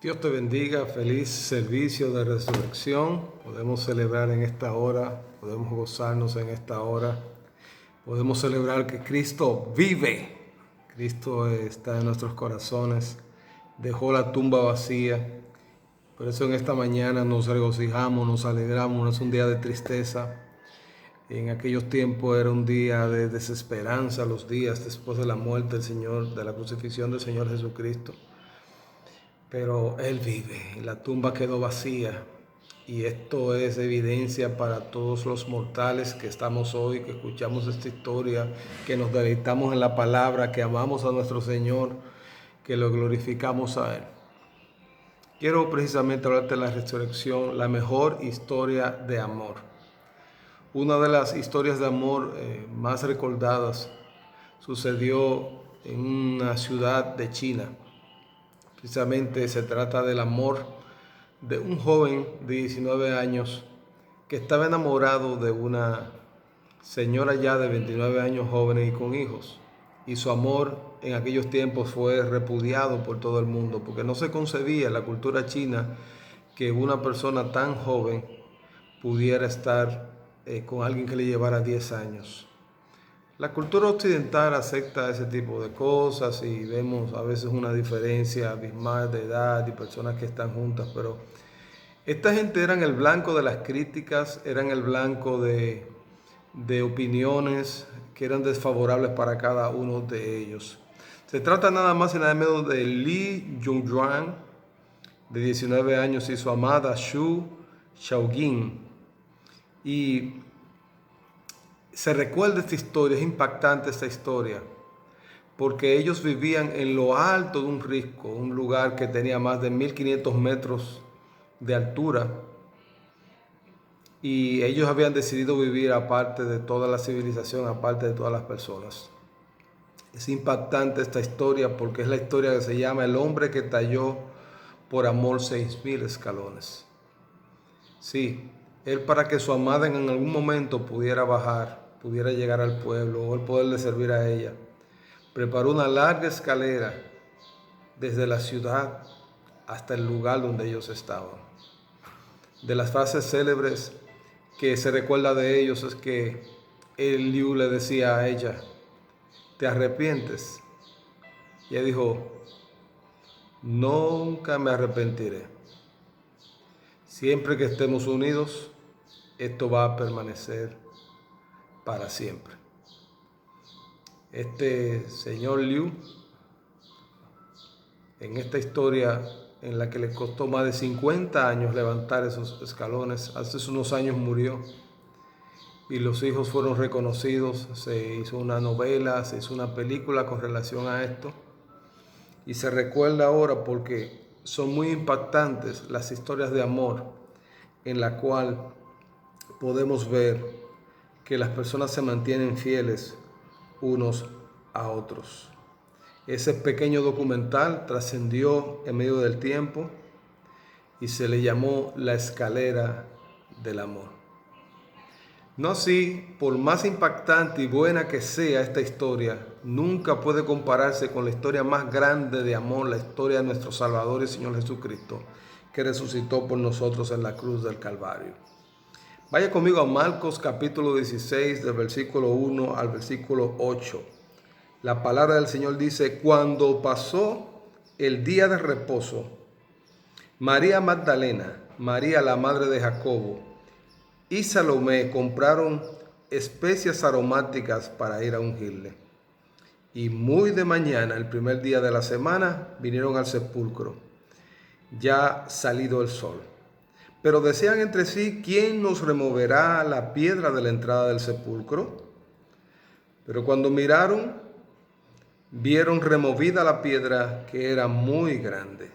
Dios te bendiga, feliz servicio de resurrección. Podemos celebrar en esta hora, podemos gozarnos en esta hora, podemos celebrar que Cristo vive. Cristo está en nuestros corazones, dejó la tumba vacía. Por eso en esta mañana nos regocijamos, nos alegramos, no es un día de tristeza. En aquellos tiempos era un día de desesperanza, los días después de la muerte del Señor, de la crucifixión del Señor Jesucristo. Pero Él vive, la tumba quedó vacía y esto es evidencia para todos los mortales que estamos hoy, que escuchamos esta historia, que nos deleitamos en la palabra, que amamos a nuestro Señor, que lo glorificamos a Él. Quiero precisamente hablarte de la resurrección, la mejor historia de amor. Una de las historias de amor más recordadas sucedió en una ciudad de China. Precisamente se trata del amor de un joven de 19 años que estaba enamorado de una señora ya de 29 años, joven y con hijos. Y su amor en aquellos tiempos fue repudiado por todo el mundo, porque no se concebía en la cultura china que una persona tan joven pudiera estar con alguien que le llevara 10 años. La cultura occidental acepta ese tipo de cosas y vemos a veces una diferencia abismal de edad y personas que están juntas, pero esta gente eran el blanco de las críticas, eran el blanco de opiniones que eran desfavorables para cada uno de ellos. Se trata nada más y nada menos de Li Yunjuan, de 19 años, y su amada Xu Xiaoqing. Y se recuerda esta historia, es impactante esta historia, porque ellos vivían en lo alto de un risco, un lugar que tenía más de 1500 metros de altura, y ellos habían decidido vivir aparte de toda la civilización, aparte de todas las personas. Es impactante esta historia porque es la historia que se llama El hombre que talló por amor 6000 escalones. Sí, él, para que su amada en algún momento pudiera bajar, pudiera llegar al pueblo o el poderle servir a ella, preparó una larga escalera desde la ciudad hasta el lugar donde ellos estaban. De las frases célebres que se recuerda de ellos es que el Liu le decía a ella: ¿te arrepientes? Y ella dijo: nunca me arrepentiré. Siempre que estemos unidos, esto va a permanecer para siempre. Este señor Liu, en esta historia en la que le costó más de 50 años levantar esos escalones, hace unos años murió y los hijos fueron reconocidos, se hizo una novela, se hizo una película con relación a esto y se recuerda ahora porque son muy impactantes las historias de amor en la cual podemos ver que las personas se mantienen fieles unos a otros. Ese pequeño documental trascendió en medio del tiempo y se le llamó La escalera del amor. No así, por más impactante y buena que sea esta historia, nunca puede compararse con la historia más grande de amor, la historia de nuestro Salvador y Señor Jesucristo, que resucitó por nosotros en la cruz del Calvario. Vaya conmigo a Marcos capítulo 16, del versículo 1 al versículo 8. La palabra del Señor dice: cuando pasó el día de reposo, María Magdalena, María la madre de Jacobo y Salomé compraron especias aromáticas para ir a ungirle. Y muy de mañana, el primer día de la semana, vinieron al sepulcro, ya salido el sol. Pero decían entre sí: ¿quién nos removerá la piedra de la entrada del sepulcro? Pero cuando miraron, vieron removida la piedra, que era muy grande.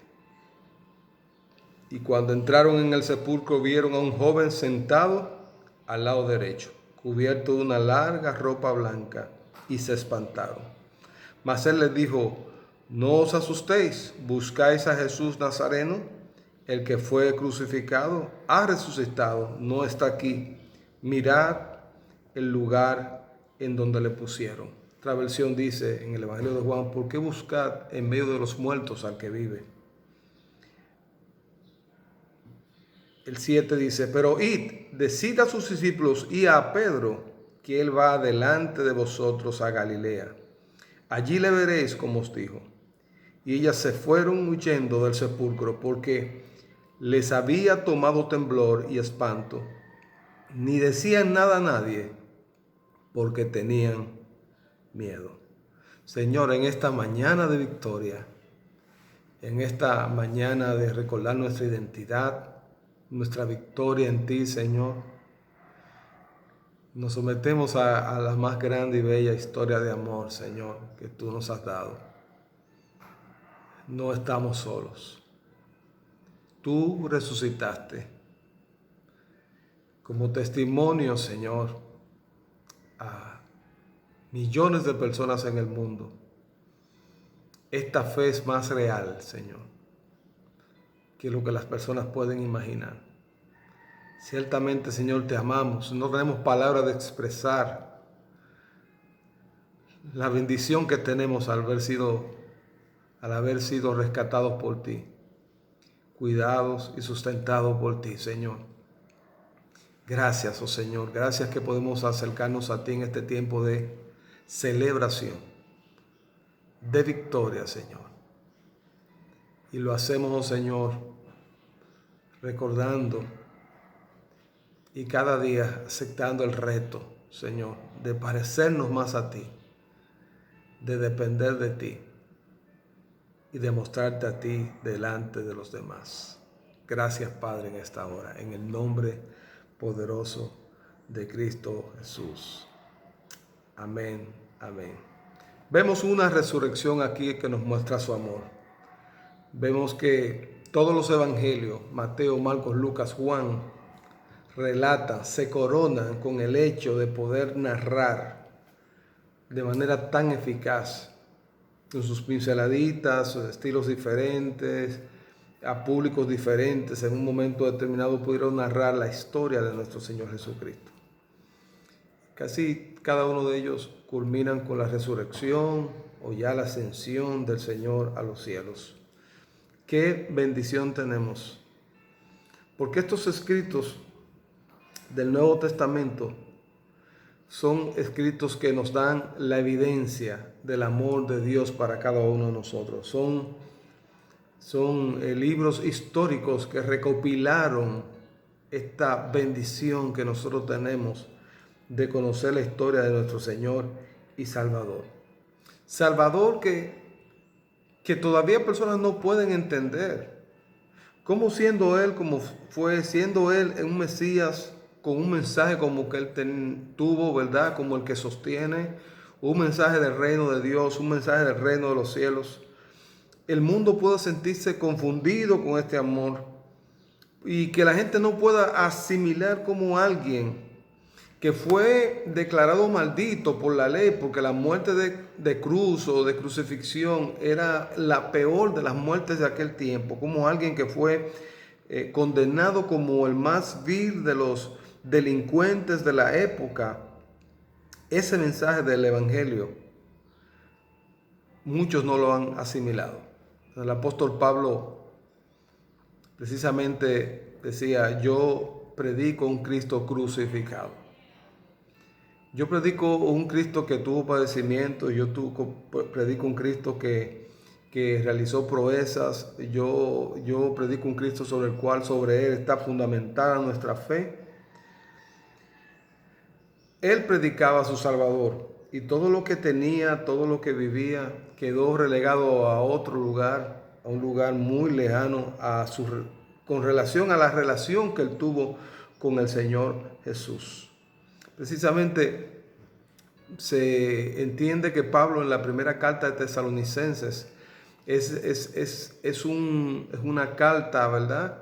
Y cuando entraron en el sepulcro, vieron a un joven sentado al lado derecho, cubierto de una larga ropa blanca, y se espantaron. Mas él les dijo: no os asustéis, buscáis a Jesús Nazareno, el que fue crucificado, ha resucitado, no está aquí. Mirad el lugar en donde le pusieron. Otra versión dice en el Evangelio de Juan: ¿por qué buscad en medio de los muertos al que vive? El 7 dice, pero id, decid a sus discípulos y a Pedro que él va delante de vosotros a Galilea. Allí le veréis como os dijo. Y ellas se fueron huyendo del sepulcro porque les había tomado temblor y espanto. Ni decían nada a nadie porque tenían miedo. Señor, en esta mañana de victoria, en esta mañana de recordar nuestra identidad, nuestra victoria en ti, Señor, nos sometemos a la más grande y bella historia de amor, Señor, que tú nos has dado. No estamos solos. Tú resucitaste como testimonio, Señor, a millones de personas en el mundo. Esta fe es más real, Señor, que lo que las personas pueden imaginar. Ciertamente, Señor, te amamos. No tenemos palabras de expresar la bendición que tenemos al haber sido rescatados por ti, cuidados y sustentados por ti, Señor. Gracias, oh Señor. Gracias que podemos acercarnos a ti en este tiempo de celebración, de victoria, Señor. Y lo hacemos, oh Señor, recordando y cada día aceptando el reto, Señor, de parecernos más a ti, de depender de ti y de mostrarte a ti delante de los demás. Gracias, Padre, en esta hora, en el nombre poderoso de Cristo Jesús. Amén, amén. Vemos una resurrección aquí que nos muestra su amor. Vemos que todos los evangelios, Mateo, Marcos, Lucas, Juan, relatan, se coronan con el hecho de poder narrar de manera tan eficaz, con sus pinceladitas, sus estilos diferentes, a públicos diferentes, en un momento determinado pudieron narrar la historia de nuestro Señor Jesucristo. Casi cada uno de ellos culminan con la resurrección o ya la ascensión del Señor a los cielos. ¡Qué bendición tenemos! Porque estos escritos del Nuevo Testamento son escritos que nos dan la evidencia del amor de Dios para cada uno de nosotros. Son libros históricos que recopilaron esta bendición que nosotros tenemos de conocer la historia de nuestro Señor y Salvador. Salvador que todavía personas no pueden entender. Cómo siendo Él, como fue, siendo Él un Mesías con un mensaje como que Él tuvo, ¿verdad? Como el que sostiene, un mensaje del reino de Dios, un mensaje del reino de los cielos. El mundo puede sentirse confundido con este amor y que la gente no pueda asimilar como alguien que fue declarado maldito por la ley, porque la muerte de cruz o de crucifixión era la peor de las muertes de aquel tiempo, como alguien que fue condenado como el más vil de los delincuentes de la época. Ese mensaje del Evangelio, muchos no lo han asimilado. El apóstol Pablo precisamente decía, yo predico un Cristo crucificado. Yo predico un Cristo que tuvo padecimiento, predico un Cristo que realizó proezas, yo predico un Cristo sobre Él está fundamentada nuestra fe. Él predicaba a su Salvador y todo lo que tenía, todo lo que vivía, quedó relegado a otro lugar, a un lugar muy lejano con relación a la relación que él tuvo con el Señor Jesús. Precisamente se entiende que Pablo en la primera carta de Tesalonicenses es una carta, ¿verdad?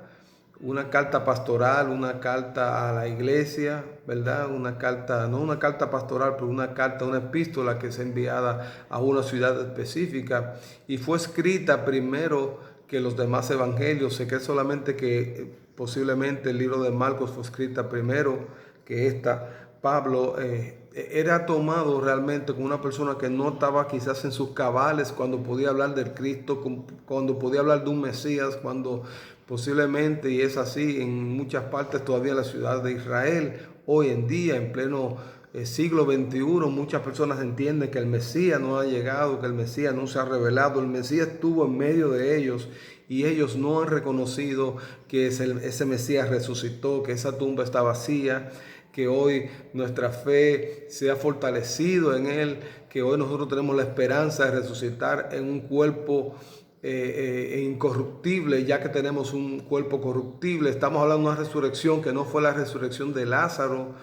Una carta pastoral, una carta a la iglesia, ¿verdad? Una carta, no una carta pastoral, pero una epístola que es enviada a una ciudad específica y fue escrita primero que los demás evangelios. Se cree solamente que posiblemente el libro de Marcos fue escrita primero que esta. Pablo era tomado realmente como una persona que no estaba quizás en sus cabales cuando podía hablar del Cristo, cuando podía hablar de un Mesías, cuando posiblemente, y es así en muchas partes todavía en la ciudad de Israel, hoy en día, en pleno siglo XXI, muchas personas entienden que el Mesías no ha llegado, que el Mesías no se ha revelado, el Mesías estuvo en medio de ellos y ellos no han reconocido que ese Mesías resucitó, que esa tumba está vacía, que hoy nuestra fe se ha fortalecido en Él, que hoy nosotros tenemos la esperanza de resucitar en un cuerpo incorruptible, ya que tenemos un cuerpo corruptible. Estamos hablando de una resurrección que no fue la resurrección de Lázaro,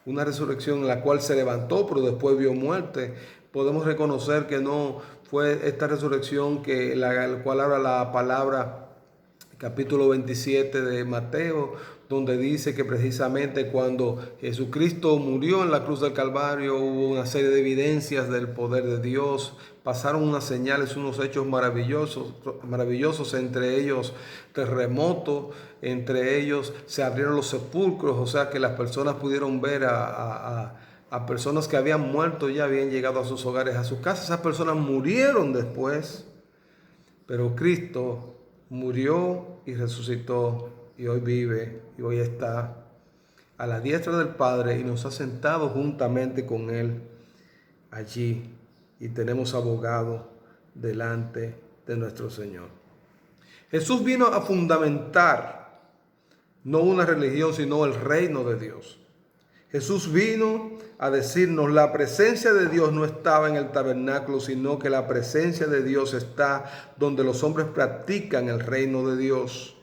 una resurrección en la cual se levantó, pero después vio muerte. Podemos reconocer que no fue esta resurrección que la cual habla la palabra capítulo 27 de Mateo, donde dice que precisamente cuando Jesucristo murió en la cruz del Calvario hubo una serie de evidencias del poder de Dios, pasaron unas señales, unos hechos maravillosos, entre ellos terremoto, entre ellos se abrieron los sepulcros, o sea que las personas pudieron ver a personas que habían muerto, ya habían llegado a sus hogares, a sus casas. Esas personas murieron después, pero Cristo murió y resucitó y hoy vive y hoy está a la diestra del Padre y nos ha sentado juntamente con Él allí y tenemos abogado delante de nuestro Señor. Jesús vino a fundamentar no una religión, sino el reino de Dios. Jesús vino a decirnos la presencia de Dios no estaba en el tabernáculo, sino que la presencia de Dios está donde los hombres practican el reino de Dios.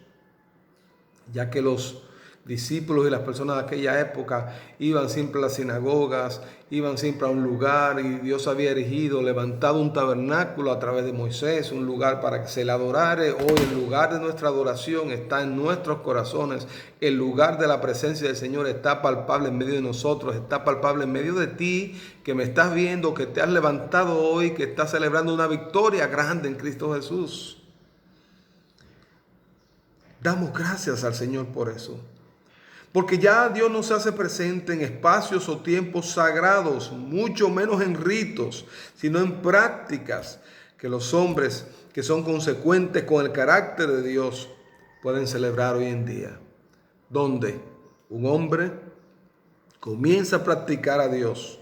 Ya que los discípulos y las personas de aquella época iban siempre a las sinagogas, iban siempre a un lugar y Dios había erigido, levantado un tabernáculo a través de Moisés, un lugar para que se le adorare. Hoy el lugar de nuestra adoración está en nuestros corazones, el lugar de la presencia del Señor está palpable en medio de nosotros, está palpable en medio de ti que me estás viendo, que te has levantado hoy, que estás celebrando una victoria grande en Cristo Jesús. Damos gracias al Señor por eso. Porque ya Dios no se hace presente en espacios o tiempos sagrados, mucho menos en ritos, sino en prácticas que los hombres que son consecuentes con el carácter de Dios pueden celebrar hoy en día. Donde un hombre comienza a practicar a Dios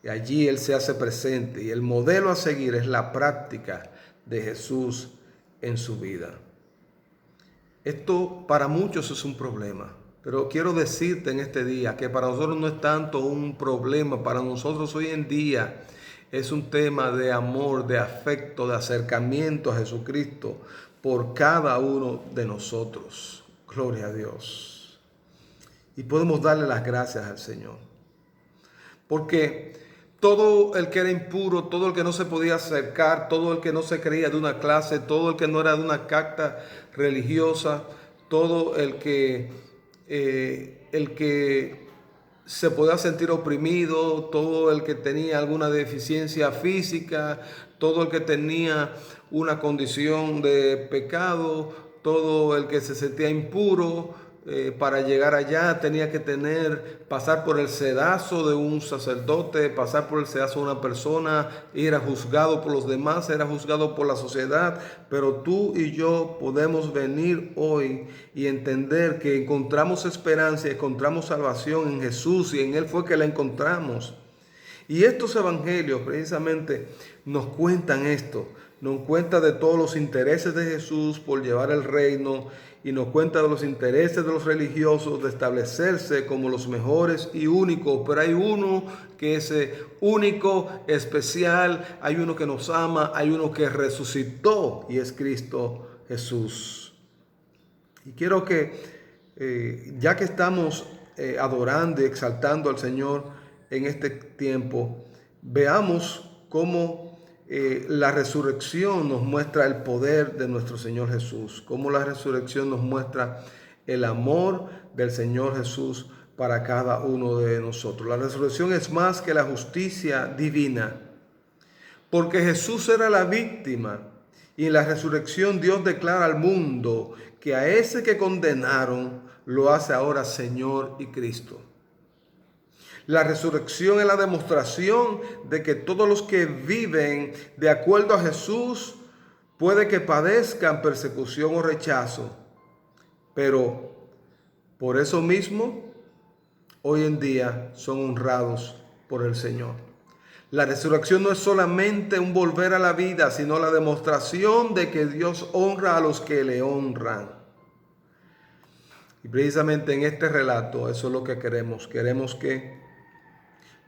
y allí Él se hace presente y el modelo a seguir es la práctica de Jesús en su vida. Esto para muchos es un problema. Pero quiero decirte en este día que para nosotros no es tanto un problema, para nosotros hoy en día es un tema de amor, de afecto, de acercamiento a Jesucristo por cada uno de nosotros. Gloria a Dios. Y podemos darle las gracias al Señor. Porque todo el que era impuro, todo el que no se podía acercar, todo el que no se creía de una clase, todo el que no era de una casta religiosa, todo el que se podía sentir oprimido, todo el que tenía alguna deficiencia física, todo el que tenía una condición de pecado, todo el que se sentía impuro, para llegar allá tenía que pasar por el sedazo de un sacerdote, pasar por el sedazo de una persona, era juzgado por los demás, era juzgado por la sociedad. Pero tú y yo podemos venir hoy y entender que encontramos esperanza, encontramos salvación en Jesús y en Él fue que la encontramos. Y estos evangelios precisamente nos cuentan esto, nos cuenta de todos los intereses de Jesús por llevar el reino y nos cuenta de los intereses de los religiosos de establecerse como los mejores y únicos. Pero hay uno que es único, especial, hay uno que nos ama, hay uno que resucitó y es Cristo Jesús. Y quiero que ya que estamos adorando y exaltando al Señor en este tiempo, veamos cómo la resurrección nos muestra el poder de nuestro Señor Jesús, cómo la resurrección nos muestra el amor del Señor Jesús para cada uno de nosotros. La resurrección es más que la justicia divina, porque Jesús era la víctima y en la resurrección Dios declara al mundo que a ese que condenaron lo hace ahora Señor y Cristo. La resurrección es la demostración de que todos los que viven de acuerdo a Jesús puede que padezcan persecución o rechazo, pero por eso mismo hoy en día son honrados por el Señor. La resurrección no es solamente un volver a la vida, sino la demostración de que Dios honra a los que le honran. Y precisamente en este relato eso es lo que queremos. Queremos que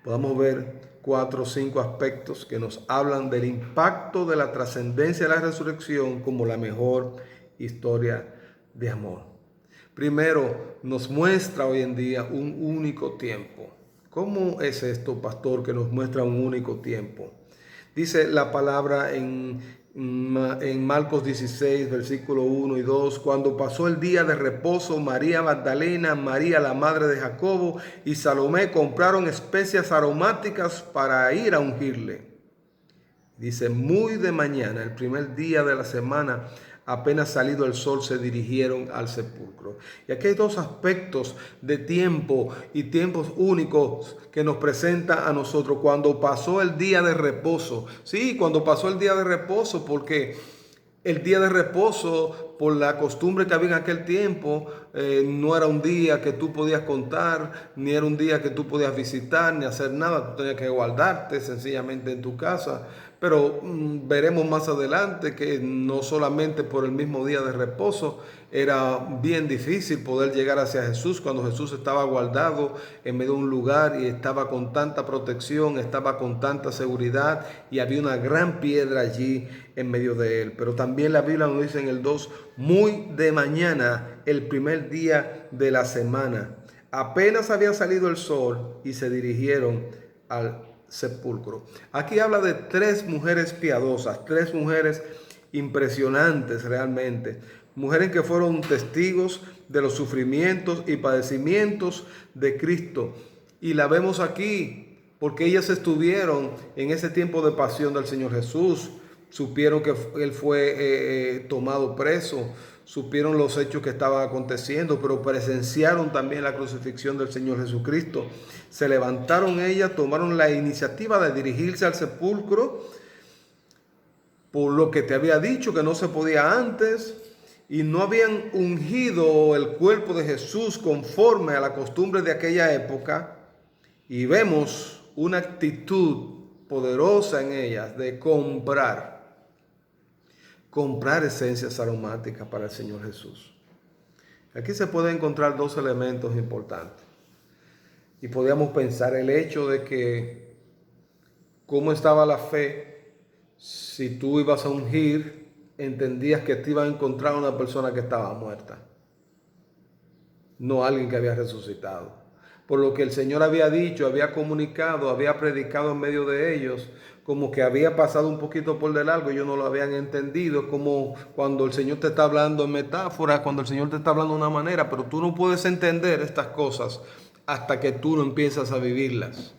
podamos ver 4 o 5 aspectos que nos hablan del impacto de la trascendencia de la resurrección como la mejor historia de amor. Primero, nos muestra hoy en día un único tiempo. ¿Cómo es esto, pastor, que nos muestra un único tiempo? Dice la palabra en Marcos 16, versículo 1 y 2, cuando pasó el día de reposo, María Magdalena, María la madre de Jacobo y Salomé compraron especias aromáticas para ir a ungirle. Dice, muy de mañana, el primer día de la semana, apenas salido el sol, se dirigieron al sepulcro. Y aquí hay dos aspectos de tiempo y tiempos únicos que nos presenta a nosotros. Cuando pasó el día de reposo. Sí, cuando pasó el día de reposo, porque el día de reposo, por la costumbre que había en aquel tiempo, no era un día que tú podías contar, ni era un día que tú podías visitar, ni hacer nada. Tú tenías que guardarte sencillamente en tu casa. Pero veremos más adelante que no solamente por el mismo día de reposo, era bien difícil poder llegar hacia Jesús cuando Jesús estaba guardado en medio de un lugar y estaba con tanta protección, estaba con tanta seguridad y había una gran piedra allí en medio de él. Pero también la Biblia nos dice en el 2, muy de mañana, el primer día de la semana, apenas había salido el sol y se dirigieron al sepulcro. Aquí habla de 3 mujeres piadosas, 3 mujeres impresionantes realmente, mujeres que fueron testigos de los sufrimientos y padecimientos de Cristo, y la vemos aquí porque ellas estuvieron en ese tiempo de pasión del Señor Jesús, supieron que Él fue tomado preso, supieron los hechos que estaban aconteciendo, pero presenciaron también la crucifixión del Señor Jesucristo. Se levantaron ellas, tomaron la iniciativa de dirigirse al sepulcro, por lo que te había dicho que no se podía antes, y no habían ungido el cuerpo de Jesús conforme a la costumbre de aquella época, y vemos una actitud poderosa en ellas de comprar esencias aromáticas para el Señor Jesús. Aquí se pueden encontrar 2 elementos importantes. Y podríamos pensar el hecho de que cómo estaba la fe. Si tú ibas a ungir, entendías que te iba a encontrar una persona que estaba muerta, no alguien que había resucitado. Por lo que el Señor había dicho, había comunicado, había predicado en medio de ellos, como que había pasado un poquito por de largo, ellos no lo habían entendido, como cuando el Señor te está hablando en metáfora, cuando el Señor te está hablando de una manera, pero tú no puedes entender estas cosas hasta que tú no empiezas a vivirlas.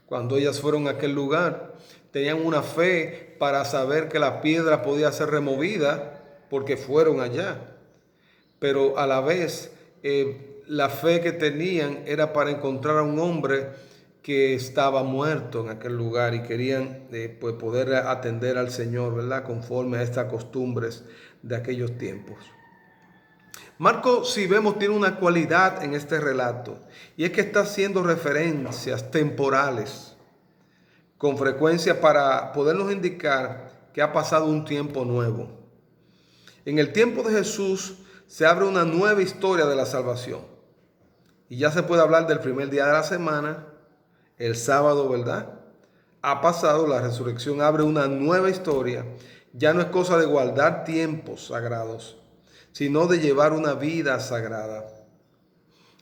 Cuando ellas fueron a aquel lugar, tenían una fe para saber que la piedra podía ser removida porque fueron allá, pero a la vez la fe que tenían era para encontrar a un hombre que estaba muerto en aquel lugar y querían pues poder atender al Señor, ¿verdad? Conforme a estas costumbres de aquellos tiempos. Marcos, si vemos, tiene una cualidad en este relato, y es que está haciendo referencias temporales con frecuencia para podernos indicar que ha pasado un tiempo nuevo. En el tiempo de Jesús se abre una nueva historia de la salvación. Y ya se puede hablar del primer día de la semana, el sábado, ¿verdad? Ha pasado, la resurrección abre una nueva historia. Ya no es cosa de guardar tiempos sagrados, sino de llevar una vida sagrada.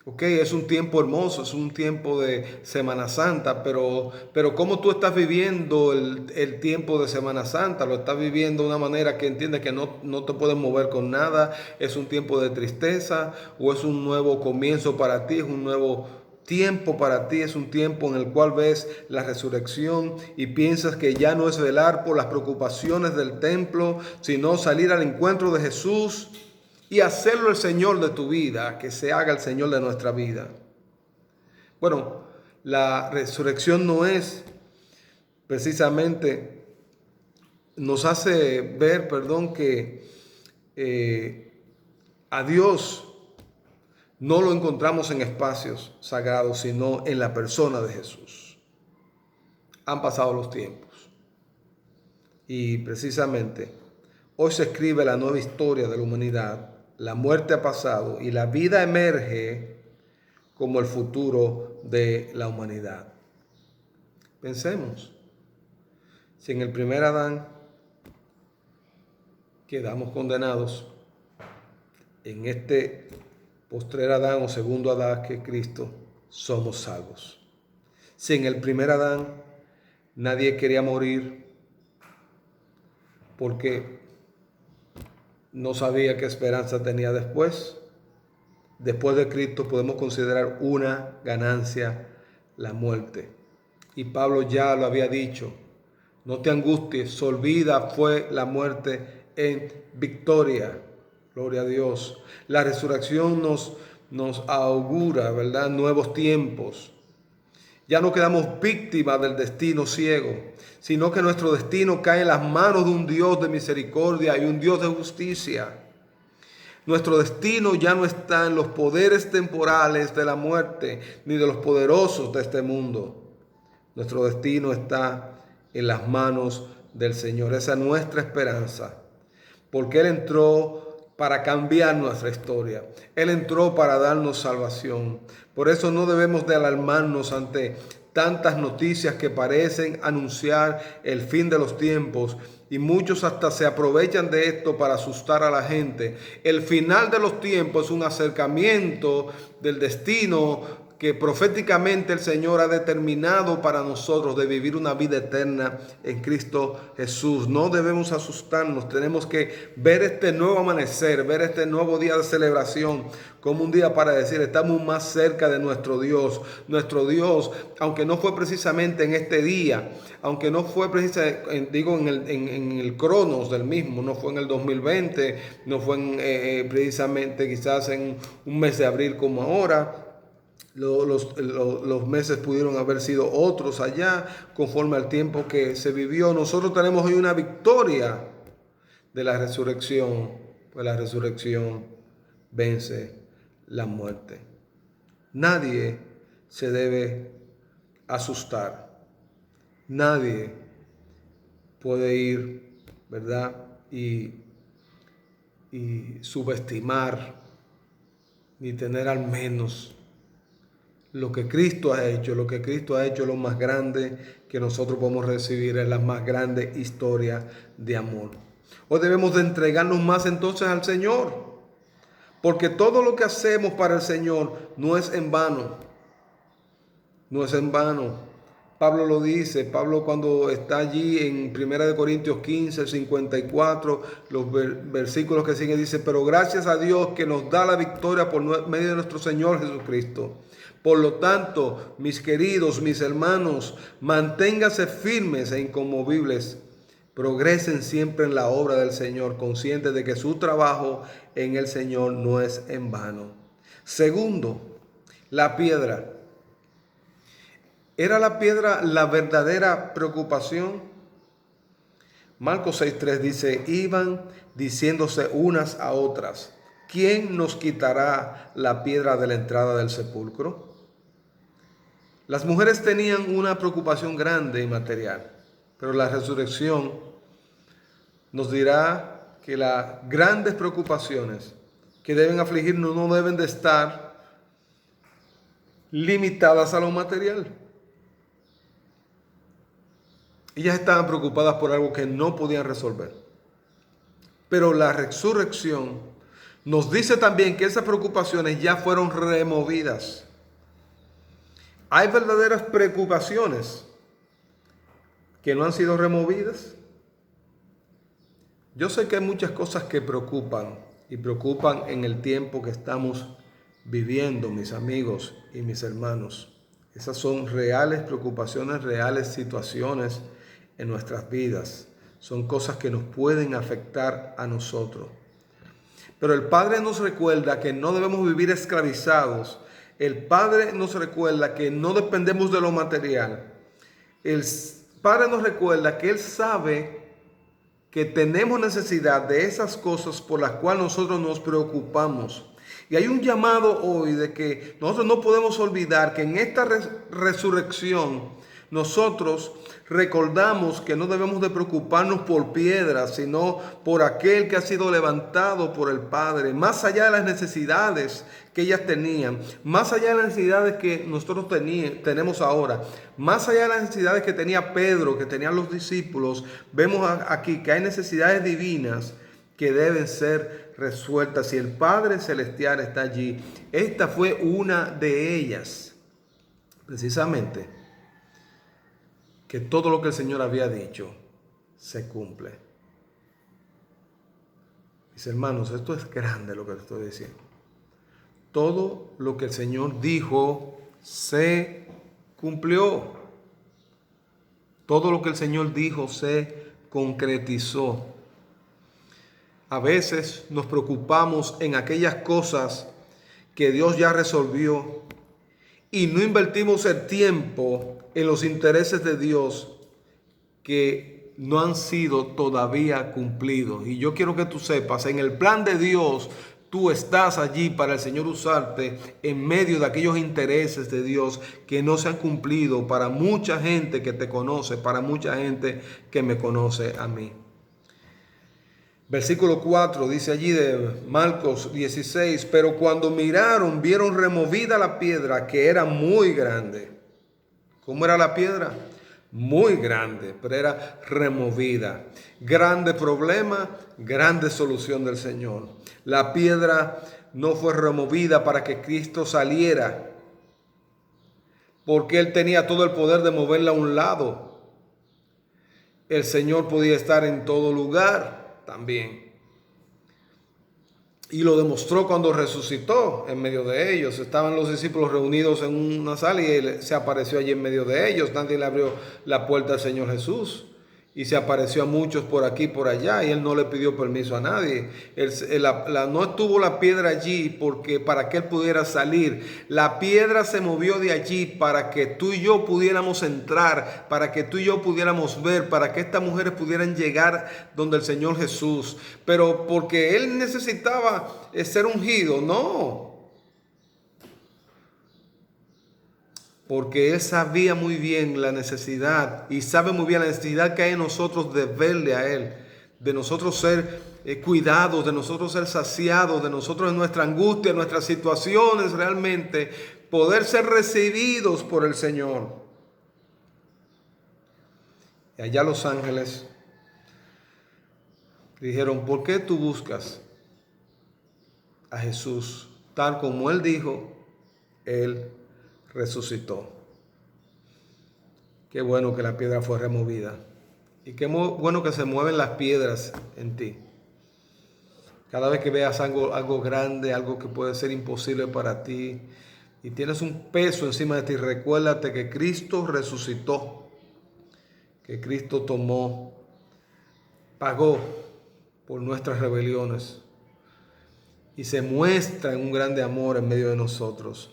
Ok, es un tiempo hermoso, es un tiempo de Semana Santa, pero ¿cómo tú estás viviendo el tiempo de Semana Santa? ¿Lo estás viviendo de una manera que entiendes que no te puedes mover con nada? ¿Es un tiempo de tristeza o es un nuevo comienzo para ti? ¿Es un nuevo tiempo para ti? ¿Es un tiempo en el cual ves la resurrección y piensas que ya no es velar por las preocupaciones del templo, sino salir al encuentro de Jesús y hacerlo el Señor de tu vida, que se haga el Señor de nuestra vida? Bueno, la resurrección no es precisamente, nos hace ver, que a Dios no lo encontramos en espacios sagrados, sino en la persona de Jesús. Han pasado los tiempos y precisamente hoy se escribe la nueva historia de la humanidad. La muerte ha pasado y la vida emerge como el futuro de la humanidad. Pensemos, si en el primer Adán quedamos condenados, en este postrer Adán o segundo Adán, que es Cristo, somos salvos. Si en el primer Adán nadie quería morir porque no sabía qué esperanza tenía después de Cristo podemos considerar una ganancia la muerte. Y Pablo ya lo había dicho, no te angusties, solvida fue la muerte en victoria. Gloria a Dios. La resurrección nos augura, ¿verdad?, nuevos tiempos. Ya no quedamos víctimas del destino ciego, sino que nuestro destino cae en las manos de un Dios de misericordia y un Dios de justicia. Nuestro destino ya no está en los poderes temporales de la muerte, ni de los poderosos de este mundo. Nuestro destino está en las manos del Señor. Esa es nuestra esperanza, porque Él entró para cambiar nuestra historia. Él entró para darnos salvación. Por eso no debemos de alarmarnos ante tantas noticias que parecen anunciar el fin de los tiempos, y muchos hasta se aprovechan de esto para asustar a la gente. El final de los tiempos es un acercamiento del destino que proféticamente el Señor ha determinado para nosotros, de vivir una vida eterna en Cristo Jesús. No debemos asustarnos, tenemos que ver este nuevo amanecer, ver este nuevo día de celebración como un día para decir, estamos más cerca de nuestro Dios. Nuestro Dios, aunque no fue precisamente en este día, aunque no fue precisamente, en el cronos del mismo, no fue en el 2020, no fue precisamente quizás en un mes de abril como ahora. Los meses pudieron haber sido otros allá, conforme al tiempo que se vivió. Nosotros tenemos hoy una victoria de la resurrección, pues la resurrección vence la muerte. Nadie se debe asustar. Nadie puede ir, ¿verdad?, y subestimar, ni tener al menos lo que Cristo ha hecho. Lo que Cristo ha hecho es lo más grande que nosotros podemos recibir, es la más grande historia de amor. Hoy debemos de entregarnos más entonces al Señor, porque todo lo que hacemos para el Señor no es en vano. No es en vano. Pablo lo dice, Pablo cuando está allí en 1 Corintios 15, 54, los versículos que siguen, dice, pero gracias a Dios que nos da la victoria por medio de nuestro Señor Jesucristo. Por lo tanto, mis queridos, mis hermanos, manténganse firmes e inconmovibles. Progresen siempre en la obra del Señor, conscientes de que su trabajo en el Señor no es en vano. Segundo, la piedra. ¿Era la piedra la verdadera preocupación? Marcos 6:3 dice, iban diciéndose unas a otras, ¿quién nos quitará la piedra de la entrada del sepulcro? Las mujeres tenían una preocupación grande y material, pero la resurrección nos dirá que las grandes preocupaciones que deben afligirnos no deben de estar limitadas a lo material. Ellas estaban preocupadas por algo que no podían resolver. Pero la resurrección nos dice también que esas preocupaciones ya fueron removidas. Hay verdaderas preocupaciones que no han sido removidas. Yo sé que hay muchas cosas que preocupan y preocupan en el tiempo que estamos viviendo, mis amigos y mis hermanos. Esas son reales preocupaciones, reales situaciones en nuestras vidas. Son cosas que nos pueden afectar a nosotros. Pero el Padre nos recuerda que no debemos vivir esclavizados El Padre nos recuerda que no dependemos de lo material. El Padre nos recuerda que Él sabe que tenemos necesidad de esas cosas por las cuales nosotros nos preocupamos. Y hay un llamado hoy de que nosotros no podemos olvidar que en esta resurrección nosotros recordamos que no debemos de preocuparnos por piedras, sino por aquel que ha sido levantado por el Padre, más allá de las necesidades que ellas tenían, más allá de las necesidades que nosotros tenemos ahora, más allá de las necesidades que tenía Pedro, que tenían los discípulos. Vemos aquí que hay necesidades divinas que deben ser resueltas. Si el Padre Celestial está allí, esta fue una de ellas, precisamente, que todo lo que el Señor había dicho se cumple. Mis hermanos, esto es grande lo que les estoy diciendo. Todo lo que el Señor dijo se cumplió. Todo lo que el Señor dijo se concretizó. A veces nos preocupamos en aquellas cosas que Dios ya resolvió y no invertimos el tiempo en los intereses de Dios que no han sido todavía cumplidos. Y yo quiero que tú sepas, en el plan de Dios, tú estás allí para el Señor usarte en medio de aquellos intereses de Dios que no se han cumplido para mucha gente que te conoce, para mucha gente que me conoce a mí. Versículo 4 dice allí de Marcos 16, pero cuando miraron, vieron removida la piedra que era muy grande. ¿Cómo era la piedra? Muy grande, pero era removida. Grande problema, grande solución del Señor. La piedra no fue removida para que Cristo saliera, porque Él tenía todo el poder de moverla a un lado. El Señor podía estar en todo lugar también. Y lo demostró cuando resucitó en medio de ellos. Estaban los discípulos reunidos en una sala y Él se apareció allí en medio de ellos. Nadie le abrió la puerta al Señor Jesús. Y se apareció a muchos por aquí y por allá. Y Él no le pidió permiso a nadie. No estuvo la piedra allí para que Él pudiera salir. La piedra se movió de allí para que tú y yo pudiéramos entrar. Para que tú y yo pudiéramos ver. Para que estas mujeres pudieran llegar donde el Señor Jesús. Pero porque Él necesitaba ser ungido, no. Porque Él sabía muy bien la necesidad y sabe muy bien la necesidad que hay en nosotros de verle a Él, de nosotros ser cuidados, de nosotros ser saciados, de nosotros en nuestra angustia, en nuestras situaciones realmente, poder ser recibidos por el Señor. Y allá los ángeles dijeron, ¿por qué tú buscas a Jesús? Tal como Él dijo, Él resucitó. Qué bueno que la piedra fue removida. Y qué bueno que se mueven las piedras en ti. Cada vez que veas algo grande, algo que puede ser imposible para ti, y tienes un peso encima de ti, recuérdate que Cristo resucitó, que Cristo pagó por nuestras rebeliones y se muestra en un grande amor en medio de nosotros.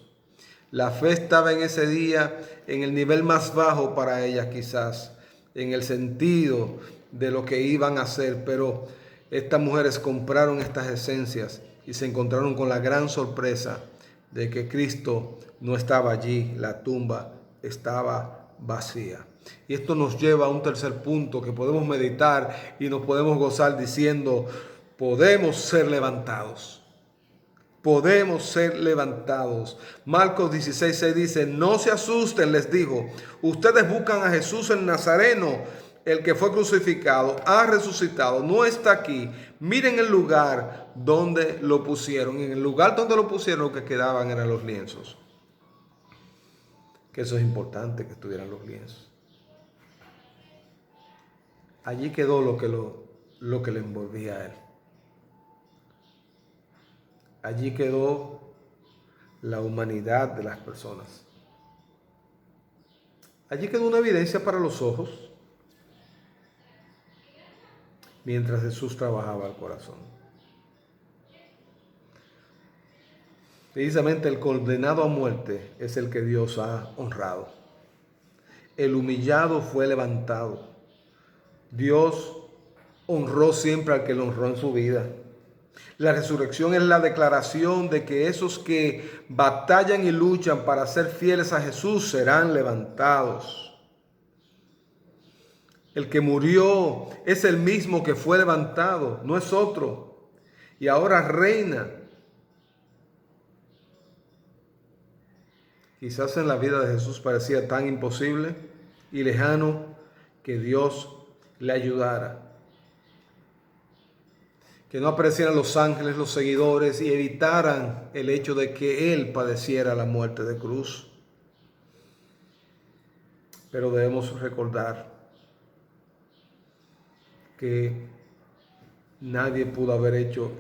La fe estaba en ese día en el nivel más bajo para ellas quizás, en el sentido de lo que iban a hacer, pero estas mujeres compraron estas esencias y se encontraron con la gran sorpresa de que Cristo no estaba allí, la tumba estaba vacía. Y esto nos lleva a un tercer punto que podemos meditar y nos podemos gozar diciendo, podemos ser levantados. Podemos ser levantados. Marcos 16:6 dice, no se asusten, les dijo, ustedes buscan a Jesús el Nazareno, el que fue crucificado, ha resucitado, no está aquí. Miren el lugar donde lo pusieron. En el lugar donde lo pusieron, lo que quedaban eran los lienzos. Que eso es importante, que estuvieran los lienzos. Allí quedó lo que le envolvía a él. Allí quedó la humanidad de las personas. Allí quedó una evidencia para los ojos, mientras Jesús trabajaba el corazón. Precisamente el condenado a muerte es el que Dios ha honrado. El humillado fue levantado. Dios honró siempre al que lo honró en su vida. La resurrección es la declaración de que esos que batallan y luchan para ser fieles a Jesús serán levantados. El que murió es el mismo que fue levantado, no es otro. Y ahora reina. Quizás en la vida de Jesús parecía tan imposible y lejano que Dios le ayudara. Que no aparecieran los ángeles, los seguidores, y evitaran el hecho de que Él padeciera la muerte de cruz. Pero debemos recordar que nadie pudo haber hecho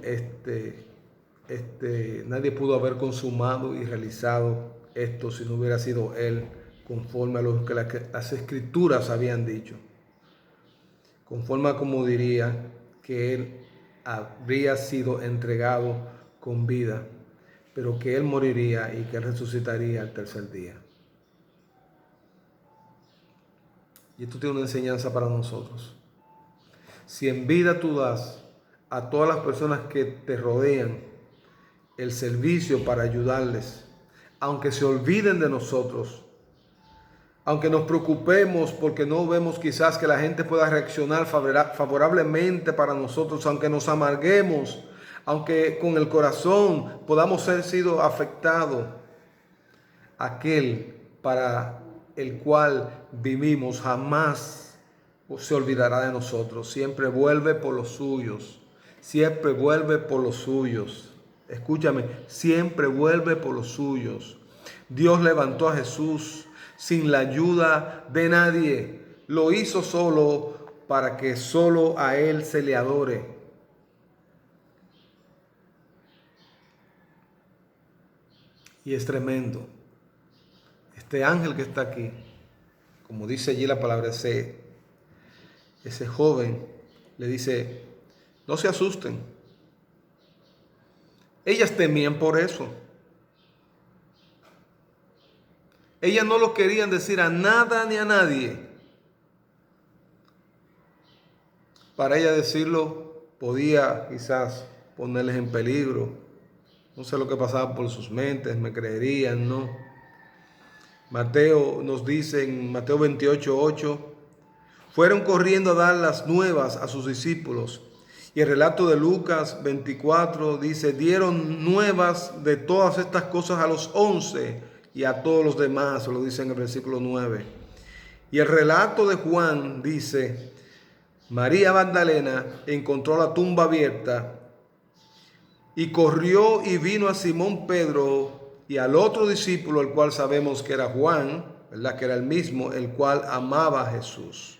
nadie pudo haber consumado y realizado esto si no hubiera sido Él, conforme a lo que las Escrituras habían dicho. Conforme a como diría que Él habría sido entregado con vida, pero que Él moriría y que Él resucitaría al tercer día. Y esto tiene una enseñanza para nosotros. Si en vida tú das a todas las personas que te rodean el servicio para ayudarles, aunque se olviden de nosotros, aunque nos preocupemos porque no vemos quizás que la gente pueda reaccionar favorablemente para nosotros, aunque nos amarguemos, aunque con el corazón podamos ser sido afectados, aquel para el cual vivimos jamás se olvidará de nosotros. Siempre vuelve por los suyos. Siempre vuelve por los suyos. Escúchame, siempre vuelve por los suyos. Dios levantó a Jesús sin la ayuda de nadie. Lo hizo solo para que solo a Él se le adore. Y es tremendo. Este ángel que está aquí, como dice allí la palabra, ese joven le dice, no se asusten. Ellas temían por eso. Ellas no lo querían decir a nada ni a nadie. Para ella decirlo podía quizás ponerles en peligro. No sé lo que pasaba por sus mentes, me creerían, ¿no? Mateo nos dice en Mateo 28:8, fueron corriendo a dar las nuevas a sus discípulos. Y el relato de Lucas 24 dice, dieron nuevas de todas estas cosas a los 11 y a todos los demás, lo dice en el versículo 9. Y el relato de Juan dice, María Magdalena encontró la tumba abierta y corrió y vino a Simón Pedro y al otro discípulo, el cual sabemos que era Juan, ¿verdad? Que era el mismo, el cual amaba a Jesús.